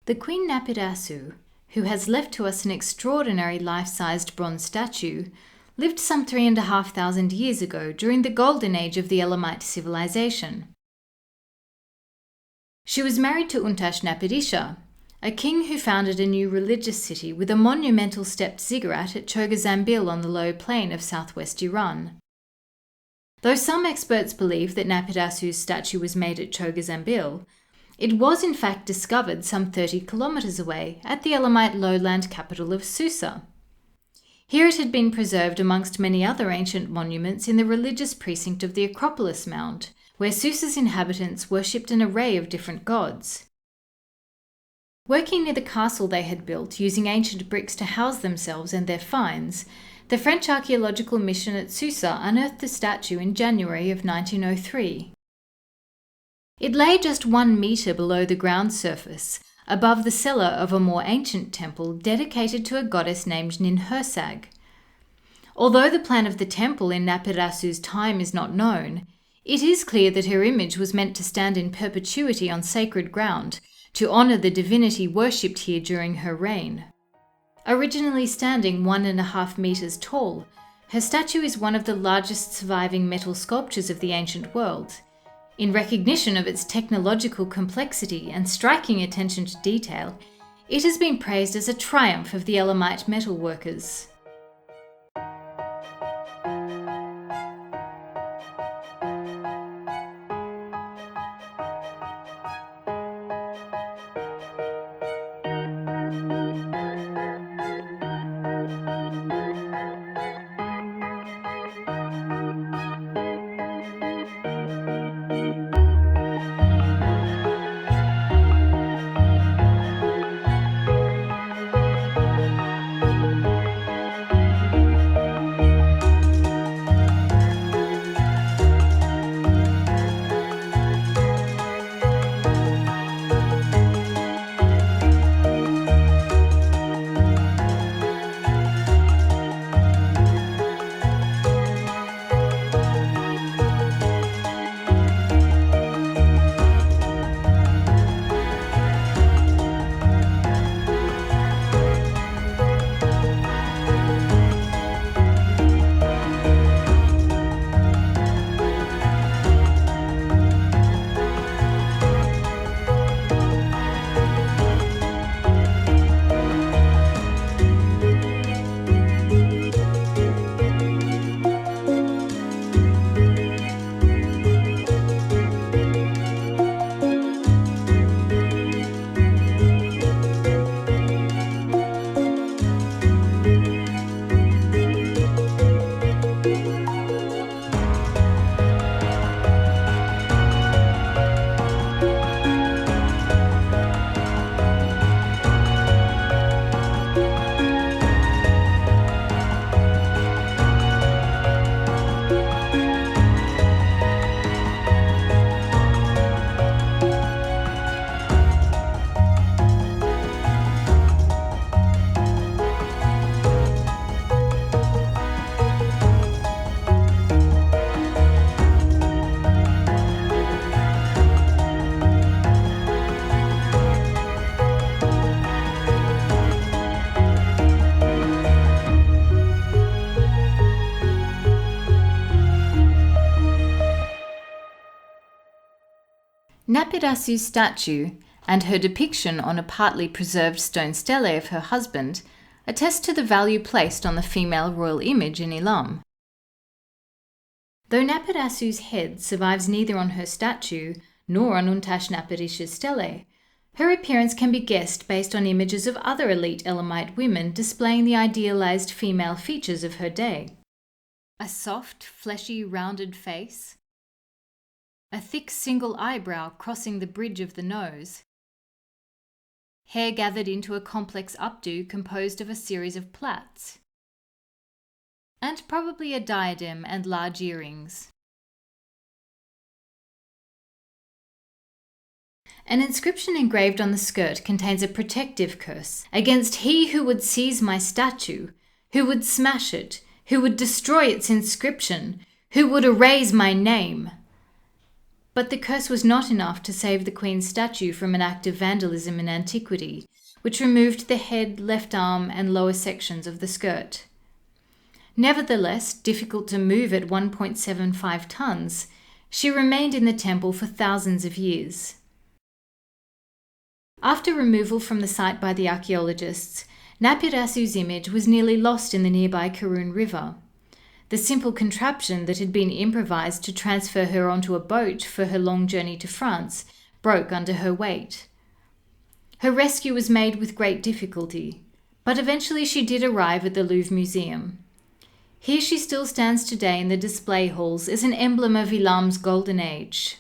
The Queen Napir Asu, who has left to us an extraordinary life-sized bronze statue, lived some 3,500 years ago during the golden age of the Elamite civilization. She was married to Untash Napirisha, a king who founded a new religious city with a monumental stepped ziggurat at Chogha-Zambil on the low plain of southwest Iran. Though some experts believe that Napir Asu's statue was made at Chogha-Zambil, it was in fact discovered some 30 kilometers away at the Elamite lowland capital of Susa. Here it had been preserved amongst many other ancient monuments in the religious precinct of the Acropolis Mound, where Susa's inhabitants worshipped an array of different gods. Working near the castle they had built, using ancient bricks to house themselves and their finds, the French archaeological mission at Susa unearthed the statue in January of 1903. It lay just 1 metre below the ground surface, above the cellar of a more ancient temple dedicated to a goddess named Ninhursag. Although the plan of the temple in Napir Asu's time is not known, it is clear that her image was meant to stand in perpetuity on sacred ground, to honour the divinity worshipped here during her reign. Originally standing 1.5 metres tall, her statue is one of the largest surviving metal sculptures of the ancient world. In recognition of its technological complexity and striking attention to detail, it has been praised as a triumph of the Elamite metalworkers. Napir Asu's statue and her depiction on a partly preserved stone stele of her husband attest to the value placed on the female royal image in Elam. Though Napir Asu's head survives neither on her statue nor on Untash Napirisha's stele, her appearance can be guessed based on images of other elite Elamite women displaying the idealized female features of her day. A soft, fleshy, rounded face, a thick single eyebrow crossing the bridge of the nose, hair gathered into a complex updo composed of a series of plaits, and probably a diadem and large earrings. An inscription engraved on the skirt contains a protective curse against he who would seize my statue, who would smash it, who would destroy its inscription, who would erase my name. But the curse was not enough to save the Queen's statue from an act of vandalism in antiquity, which removed the head, left arm, and lower sections of the skirt. Nevertheless, difficult to move at 1.75 tons, she remained in the temple for thousands of years. After removal from the site by the archaeologists, Napir Asu's image was nearly lost in the nearby Karun River. The simple contraption that had been improvised to transfer her onto a boat for her long journey to France broke under her weight. Her rescue was made with great difficulty, but eventually she did arrive at the Louvre Museum. Here she still stands today in the display halls as an emblem of Elam's golden age.